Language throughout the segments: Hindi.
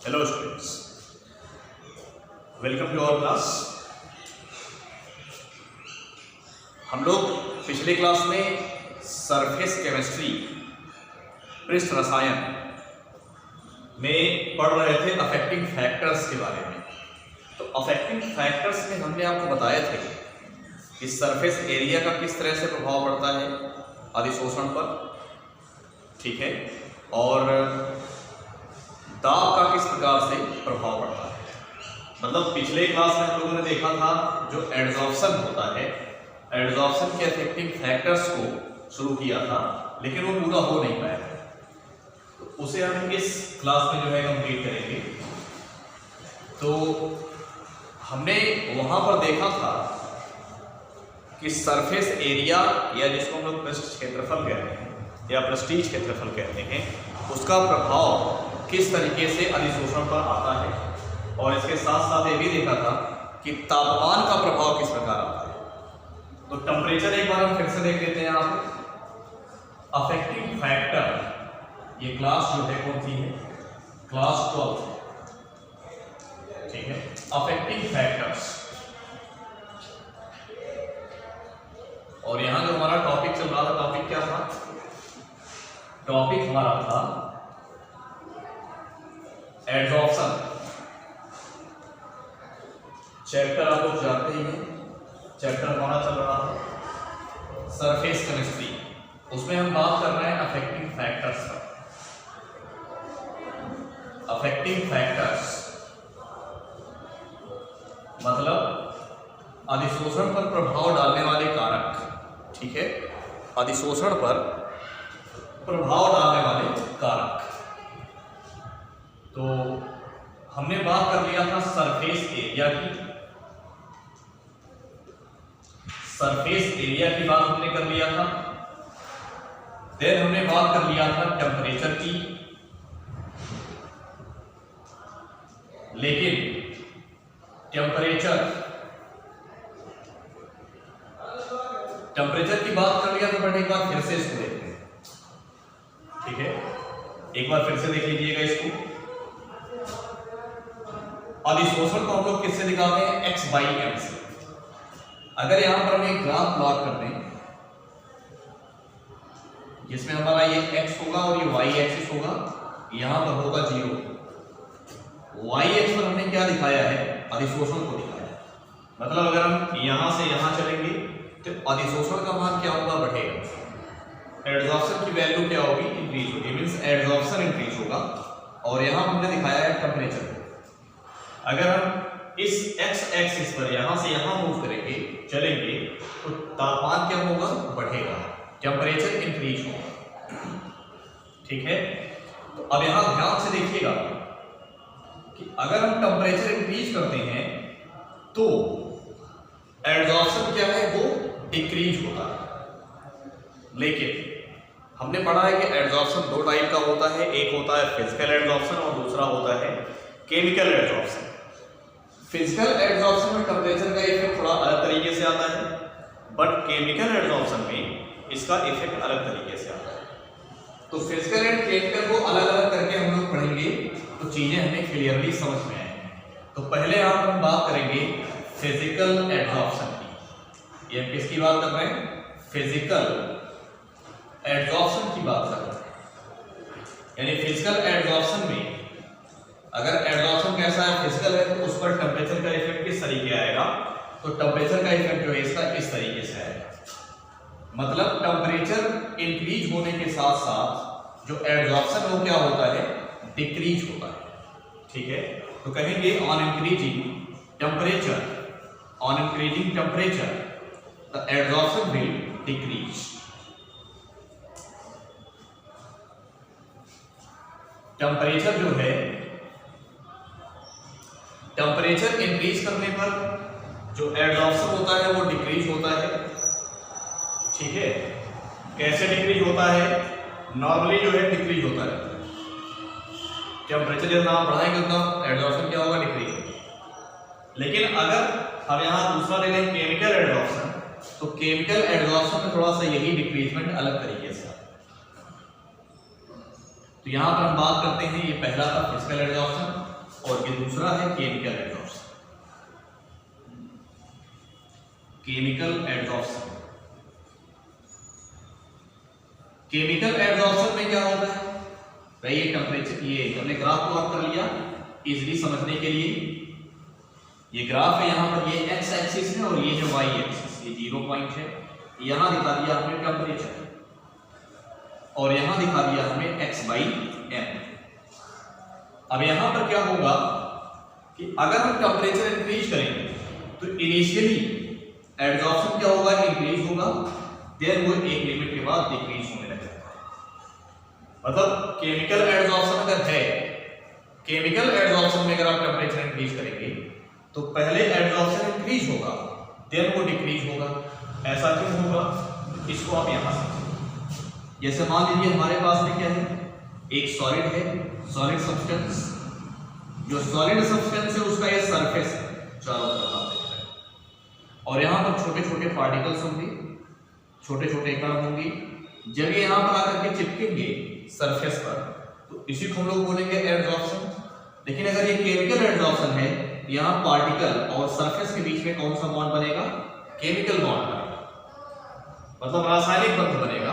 Hello students, welcome to our class. हम लोग पिछले क्लास में सरफेस केमिस्ट्री पृष्ठ रसायन में पढ़ रहे थे अफेक्टिंग फैक्टर्स के बारे में। तो अफेक्टिंग फैक्टर्स में हमने आपको बताए थे कि सरफेस एरिया का किस तरह से प्रभाव पड़ता है अधिशोषण पर, ठीक है, और दाब का किस प्रकार से प्रभाव पड़ता है। मतलब पिछले क्लास में हम लोगों ने देखा था जो एड्जॉर्प्शन होता है, एड्जॉर्प्शन के अफेक्टिंग फैक्टर्स को शुरू किया था, लेकिन वो पूरा हो नहीं पाया था। तो उसे हम इस क्लास में जो है कंप्लीट करेंगे। तो हमने वहां पर देखा था कि सरफेस एरिया या जिसको हम लोग पृष्ठ क्षेत्रफल कहते हैं या पृष्ठीय क्षेत्रफल कहते हैं, उसका प्रभाव किस तरीके से अधिशोषण पर आता है, और इसके साथ साथ ये भी देखा था कि तापमान का प्रभाव किस प्रकार आता है। तो टेम्परेचर एक बार हम फिर से देख लेते हैं यहाँ पे। अफेक्टिंग फैक्टर, ये क्लास जो है कौन सी है, क्लास 12, ठीक है। अफेक्टिंग फैक्टर्स, और यहाँ जो हमारा टॉपिक चल रहा था, टॉपिक क्या था, टॉपिक हमारा था एड्जॉर्प्शन। चैप्टर आप लोग जानते ही हैं, चैप्टर हमारा चल रहा था सरफेस केमिस्ट्री, उसमें हम बात कर रहे हैं अफेक्टिंग फैक्टर्स पर। अफेक्टिंग फैक्टर्स मतलब अधिशोषण पर प्रभाव डालने वाले कारक, ठीक है, अधिशोषण पर प्रभाव डालने वाले कारक। तो हमने बात कर लिया था सरफेस एरिया की, सरफेस एरिया की बात हमने कर लिया था। देन हमने बात कर लिया था टेम्परेचर की, लेकिन टेम्परेचर की बात कर लिया तो बट एक बार फिर से इसको देखते हैं, ठीक है, एक बार फिर से देख लीजिएगा इसको। अधिशोषण को हम लोग किससे दिखाते हैं, x/m से। अगर यहां पर हम एक ग्राफ प्लॉट कर दें जिसमें हमारा ये x होगा और ये y एक्सिस होगा, यहां पर होगा 0। y एक्सिस पर हमने क्या दिखाया है, अधिशोषण को दिखाया है। मतलब अगर हम यहां से यहां चलेंगे तो अधिशोषण का मान क्या होगा, बढ़ेगा। एड्जॉर्प्शन की वैल्यू क्या होगी, इंक्रीज होगी, मींस एड्जॉर्प्शन इंक्रीज होगा। और यहां हमने दिखाया है टेम्परेचर। अगर हम इस x एक्सिस पर यहां से यहां मूव करेंगे, चलेंगे, तो तापमान क्या होगा, बढ़ेगा, टेम्परेचर इंक्रीज होगा, ठीक है। तो अब यहां ध्यान से देखिएगा कि अगर हम टेम्परेचर इंक्रीज करते हैं तो एड्जॉर्प्शन क्या है, वो डिक्रीज होता है। लेकिन हमने पढ़ा है कि एड्जॉर्प्शन दो टाइप का होता है, एक होता है फिजिकल एड्जॉर्प्शन और दूसरा होता है केमिकल एड्जॉर्प्शन। फिजिकल एड्जॉर्प्शन में टेम्परेचर का इफेक्ट थोड़ा अलग तरीके से आता है, बट केमिकल एड्जॉर्प्शन में इसका इफेक्ट अलग तरीके से आता है। तो फिजिकल एंड केमिकल को अलग अलग करके हम लोग पढ़ेंगे तो चीजें हमें क्लियरली समझ में आएंगी। तो पहले हम बात करेंगे फिजिकल एड्जॉर्प्शन की। ये किसकी बात कर रहे हैं, फिजिकल एड्जॉर्प्शन की बात कर रहे हैं। यानी फिजिकल एड्जॉर्प्शन में अगर एड्जॉर्प्शन कैसा है, फिजिकल है, तो उस पर टेम्परेचर का इफेक्ट किस तरीके आएगा, तो टेम्परेचर का इफेक्ट जो है इसका इस तरीके से आएगा। मतलब टेम्परेचर इंक्रीज होने के साथ साथ जो एड्जॉर्प्शन वो क्या होता है, डिक्रीज होता है, ठीक है। तो कहेंगे on increasing temperature, on increasing temperature the adsorption will decrease. Temperature जो है, टेम्परेचर इंक्रीज करने पर जो एड्जॉर्प्शन होता है वो डिक्रीज होता है, ठीक है। कैसे डिक्रीज होता है, नॉर्मली जो है डिक्रीज होता है। टेम्परेचर जितना आप बढ़ाएंगे उतना एड्जॉर्प्शन क्या होगा, डिक्रीज होगा। लेकिन अगर हम यहाँ दूसरा ले लें केमिकल एड्जॉर्प्शन, तो केमिकल एड्जॉर्प्शन में थोड़ा सा यही डिक्रीजमेंट अलग तरीके से आता है। तो यहाँ पर हम बात करते हैं, ये पहला था फिजिकल एड्जॉर्प्शन, और ये दूसरा है chemical adsorption. Chemical adsorption, chemical adsorption में क्या होता है भाई, ये टेम्परेचर, ये हमने ग्राफ प्लॉट कर लिया इजीली समझने के लिए। ये ग्राफ है, यहाँ पर ये एक्स एक्सिस है और ये है वाई एक्सिस, ये 0 पॉइंट है। यहाँ दिखा दिया हमने टेम्परेचर और यहाँ दिखा दिया हमें x/m। अब यहाँ पर क्या होगा कि अगर हम टेम्परेचर इंक्रीज करेंगे तो इनिशियली एड्जॉर्प्शन क्या होगा, इंक्रीज होगा, देन वो एक लिमिट के बाद डिक्रीज होने लग जाता है। मतलब केमिकल एड्जॉर्प्शन अगर है, केमिकल एड्जॉर्प्शन में अगर आप टेम्परेचर इंक्रीज करेंगे तो पहले एड्जॉर्प्शन इंक्रीज होगा, देन वो डिक्रीज होगा। ऐसा क्यों होगा, इसको आप यहां समझिए। जैसे मान लीजिए हमारे पास में क्या है, एक सॉलिड है, सॉलिड सब्सटेंस। जो सॉलिड सब्सटेंस है उसका ये सरफेस है, चारों तरफ आप देख रहे हैं, और यहाँ पर छोटे छोटे पार्टिकल्स होंगे, छोटे छोटे कण होंगे। जब ये यहाँ पर आकर के चिपकेंगे सरफेस पर तो इसी को हम लोग बोलेंगे एड्जॉर्प्शन। लेकिन अगर ये केमिकल एड्जॉर्प्शन है, यहाँ पार्टिकल और सरफेस के बीच में कौन सा बॉन्ड बनेगा, केमिकल बॉन्ड बनेगा, मतलब रासायनिक बंध बनेगा।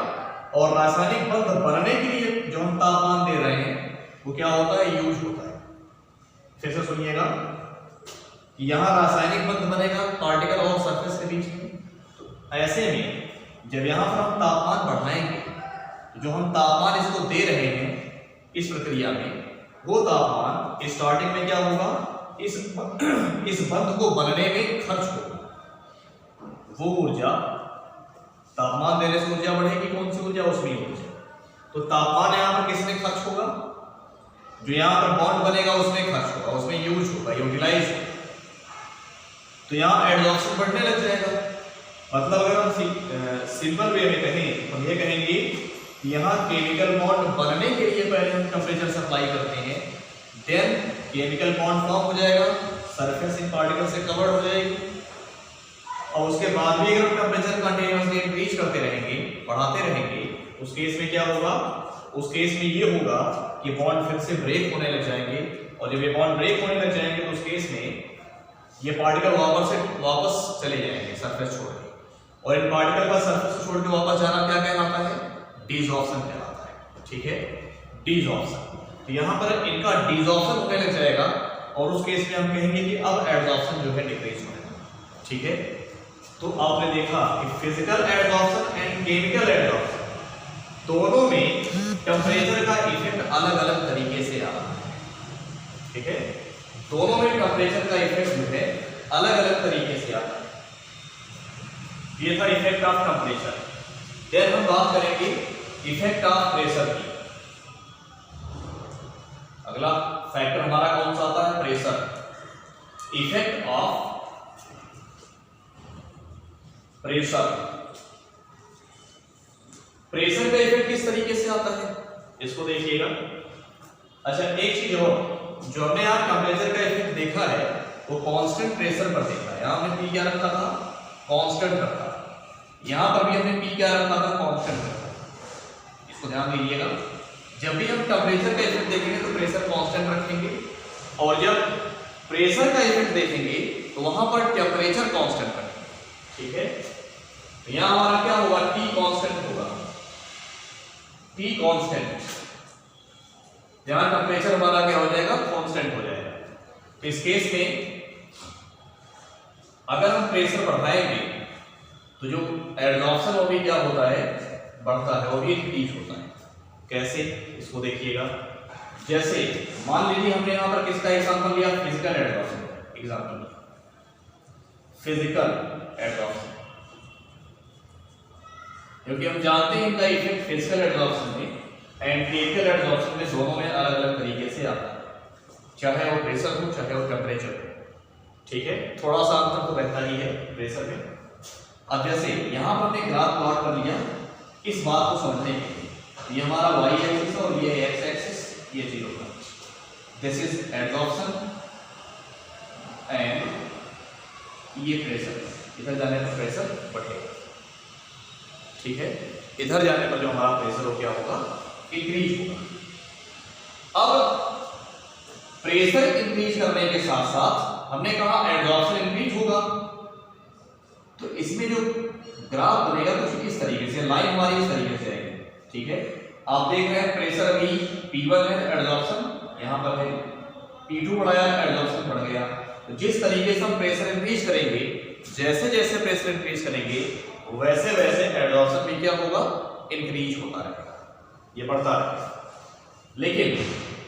और रासायनिक बंध बनने के लिए जो हम तापमान दे रहे हैं वो क्या होता है, यूज होता है। फिर से सुनिएगा, यहाँ रासायनिक बंध बनेगा पार्टिकल और सरफेस के बीच में। तो ऐसे में जब यहाँ पर हम तापमान बढ़ाएंगे तो जो हम तापमान इसको दे रहे हैं इस प्रक्रिया में, वो तापमान स्टार्टिंग में क्या होगा, इस बंध को बनने में खर्च होगा। वो ऊर्जा, तापमान देने से ऊर्जा बढ़ेगी, कौन सी ऊर्जा, उसमें ऊर्जा। तो तापमान यहाँ पर किसमें खर्च होगा, जो यहाँ पर बॉन्ड बनेगा उसमें खर्च होगा, उसमें यूज होगा, यूटिलाइज होगा। तो यहाँ एड्जॉर्प्शन बढ़ने लग जाएगा। मतलब अगर हम सिंपल वे में कहें तो ये कहेंगे कि यहाँ केमिकल बॉन्ड बनने के लिए पहले हम टेम्परेचर सप्लाई करते हैं, देन केमिकल बॉन्ड फॉर्म हो जाएगा, सरफेस इन पार्टिकल से कवर्ड हो जाएगी, और उसके बाद भी अगर हम टेम्परेचर कंटिन्यूअसली इंक्रीज करते रहेंगे, बढ़ाते रहेंगे, उस केस में क्या होगा, उस केस में ये होगा कि बॉन्ड फिर से ब्रेक होने लग जाएंगे। और जब ये बॉन्ड ब्रेक होने लग जाएंगे तो उस केस में ये पार्टिकल वापस चले जाएंगे सरफेस छोड़ के, और इन पार्टिकल का सरफेस छोड़ के वापस जाना क्या कहलाता है, डिसॉर्प्शन कहलाता है। ठीक है, डिसॉर्प्शन। तो यहाँ पर इनका डिसॉर्प्शन होने लग जाएगा और उस केस में हम कहेंगे कि अब एड्जॉर्प्शन जो है डिक्रीज होने लगा। ठीक है, तो आपने देखा कि physical adsorption and chemical adsorption दोनों में टेम्परेचर का इफेक्ट अलग अलग तरीके से आ रहा है। ठीक है, दोनों में टेम्परेचर का इफेक्ट जो है अलग अलग तरीके से आता है। ये था इफेक्ट ऑफ टेम्परेचर। देन हम बात करेंगे इफेक्ट ऑफ प्रेशर की। अगला फैक्टर हमारा कौन सा आता है, pressure. Effect of pressure. Pressure का इफेक्ट किस तरीके से आता है, इसको देखिएगा। अच्छा, एक चीज और, जो हमने यहाँ टेम्परेचर का इफेक्ट देखा है वो कांस्टेंट प्रेशर पर देखा है। यहाँ हमने पी क्या रखा था, कांस्टेंट रखा। यहाँ पर भी हमने पी क्या रखा था, कांस्टेंट रखा। इसको ध्यान दीजिएगा, जब भी हम टेम्परेचर का इफेक्ट देखेंगे तो प्रेशर कांस्टेंट रखेंगे, और जब प्रेशर का इफेक्ट देखेंगे तो वहां पर टेम्परेचर कांस्टेंट रखेंगे। ठीक है, तो यहाँ हमारा क्या होगा, टी कांस्टेंट होगा, टी कांस्टेंट। यहाँ टेम्परेचर हमारा क्या हो जाएगा, कांस्टेंट हो जाएगा। तो इस केस में अगर हम प्रेशर बढ़ाएंगे तो जो एड्जॉर्प्शन वो भी क्या होता है, बढ़ता है, वो भी इंक्रीज होता है। कैसे, इसको देखिएगा। जैसे मान लीजिए हमने यहाँ पर किसका एग्जांपल लिया, physical adsorption. Example physical adsorption, क्योंकि हम जानते हैं इनका इफेक्ट फिजिकल एड्जॉर्प्शन में एंड केमिकल एड्जॉर्प्शन में दोनों में अलग अलग तरीके से आता है, चाहे वो प्रेशर हो चाहे वो टेम्परेचर हो। ठीक है, थोड़ा सा अंतर तो रहता ही है प्रेशर में। अब जैसे यहाँ पर हमने ग्राफ प्लॉट कर लिया इस बात को समझने के लिए, ये हमारा y एक्सिस और ये x एक्सिस, ये 0 का, दिस इज एड्जॉर्प्शन एंड ये प्रेशर। इधर जाने पर प्रेशर बढ़ेगा। ठीक है, इधर जाने पर जो हमारा प्रेशर हो क्या होगा, इंक्रीज होगा। अब प्रेशर इंक्रीज करने के साथ साथ हमने कहा एडजॉर्प्शन इंक्रीज होगा। तो इसमें जो ग्राफ बनेगा कुछ इस तरीके से, लाइन हमारी इस तरीके से आएगी, ठीक है। आप देख रहे हैं प्रेशर अभी P1 है, एडजॉर्प्शन यहाँ पर है, P2 बढ़ाया, एडजॉर्प्शन बढ़ गया। तो जिस तरीके से हम प्रेशर इंक्रीज करेंगे, जैसे जैसे प्रेशर इंक्रीज करेंगे वैसे वैसे एडजॉर्प्शन भी क्या होगा, इंक्रीज होता रहेगा, ये बढ़ता रहेगा। लेकिन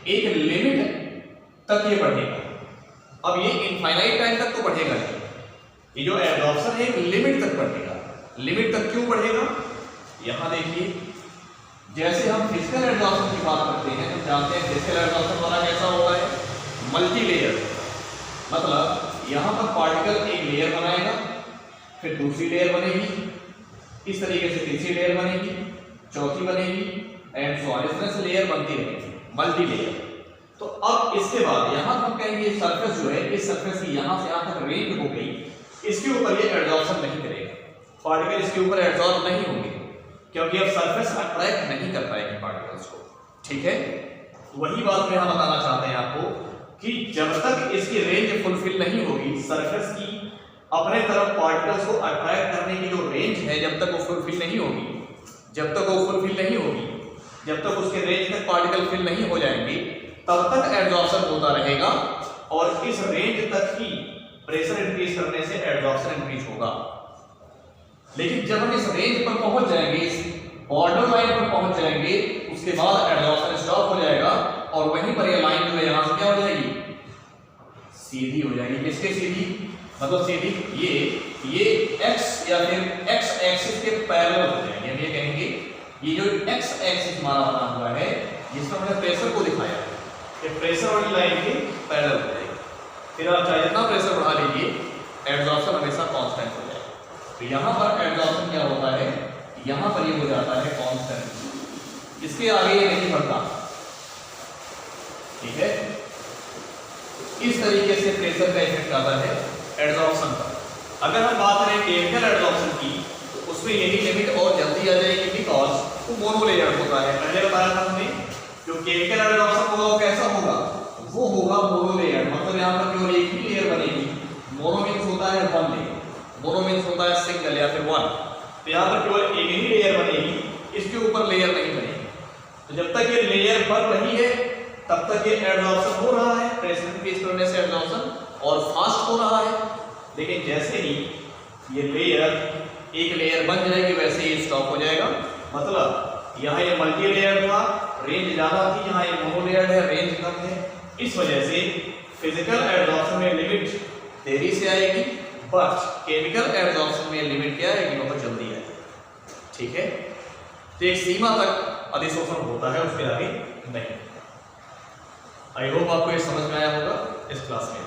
एक लिमिट तक ये बढ़ेगा। अब ये इनफाइनाइट टाइम तक तो बढ़ेगा नहीं, ये जो एडजॉर्प्शन है एक लिमिट तक बढ़ेगा। लिमिट तक क्यों बढ़ेगा, यहां देखिए, जैसे हम फिजिकल एडजॉर्प्शन की बात करते हैं तो जानते हैं फिजिकल एडजॉर्प्शन वाला कैसा होता है, मल्टी लेयर। मतलब यहां पर पार्टिकल एक लेयर बनाएगा, फिर दूसरी लेयर बनेगी, इस तरीके से तीसरी लेयर बनेगी, चौथी बनेगी, एंड सो ऑन, इस तरह से लेयर बनती रहेगी, मल्टी लेयर। तो अब इसके बाद यहां हम कहेंगे सरफेस जो है, इस सरफेस की यहां से यहां तक रेंज हो गई, इसके ऊपर ये एडजॉर्प्शन नहीं करेगा, पार्टिकल इसके ऊपर एडजॉर्ब नहीं होंगे, क्योंकि अब सरफेस अट्रैक्ट नहीं कर पाएगी पार्टिकल्स को, ठीक है। वही बात में हम बताना चाहते हैं आपको कि जब तक इसकी रेंज फुलफिल नहीं होगी, सरफेस की अपने तरफ पार्टिकल्स को अट्रैक्ट करने की जो रेंज है, जब तक वो फुलफिल नहीं होगी, जब तक वो फुलफिल नहीं होगी, जब तक उसके रेंज तक पार्टिकल फिल नहीं हो जाएंगे, तब तक एडजॉर्प्शन होता रहेगा। और इस रेंज तक ही प्रेशर इंक्रीज करने से एडजॉर्प्शन इंक्रीज होगा। लेकिन जब हम इस रेंज पर पहुंच जाएंगे, इस बॉर्डर लाइन पर पहुंच जाएंगे, उसके बाद एडजॉर्प्शन स्टॉप हो जाएगा और वहीं पर ये लाइन जो है यहां से क्या हो जाएगी, सीधी हो जाएगी। किसके सीधी, मतलब सीधी ये x या फिर x एक्सिस के पैरेलल हो जाएंगे। हम ये कहेंगे ये जो x एक्सिस हमारा बना हुआ है, जिसमें हमने प्रेशर को दिखाया है, ये प्रेशर वाली लाइन के पैरेलल हो जाएगी। फिर आप चाहे जितना प्रेशर बढ़ा लीजिए, एडजॉर्प्शन हमेशा कांस्टेंट हो जाएगा। तो यहाँ पर एडजॉर्प्शन क्या होता है, यहाँ पर ये हो जाता है कांस्टेंट, इसके आगे ये नहीं बढ़ता, ठीक है। इस तरीके से प्रेशर का इफेक्ट आता है एडजॉर्प्शन पर। अगर हम बात करें केमिकल एडजॉर्प्शन की, तो उसमें यही लिमिट और जल्दी आ जाएगी, बिकॉज वो मोनोलेयर होता है। पहले बताया था हमने, जो केमिकल एडजॉर्प्शन होगा वो कैसा होगा, वो होगा मोनोलेयर। मतलब यहाँ पर केवल एक ही लेयर बनेगी। मोनो मीन्स होता है वन लेयर, मोनो मीन्स होता है सिंगल या फिर वन। तो यहाँ पर केवल एक ही लेयर बनेगी, इसके ऊपर लेयर नहीं बनेगी। तो जब तक ये लेयर बन रही है तब तक ये एडजॉर्प्शन हो रहा है, प्रेशर इंक्रीज करने से एडजॉर्प्शन और फास्ट हो रहा है। लेकिन जैसे ही ये लेयर एक लेयर बन जाएगी, वैसे ही स्टॉप हो जाएगा। मतलब यहाँ ये मल्टी लेयर था, रेंज ज्यादा थी, यहाँ ये मोनो लेयर है, रेंज कम है। इस वजह से फिजिकल एडजॉर्प्शन में लिमिट देरी से आएगी, बट केमिकल एडजॉर्प्शन में लिमिट क्या आएगी, बहुत जल्दी आएगी, ठीक है। तो एक सीमा तक अधिशोषण होता है, उसके आगे नहीं। आई होप आपको ये समझ में आया होगा इस क्लास में।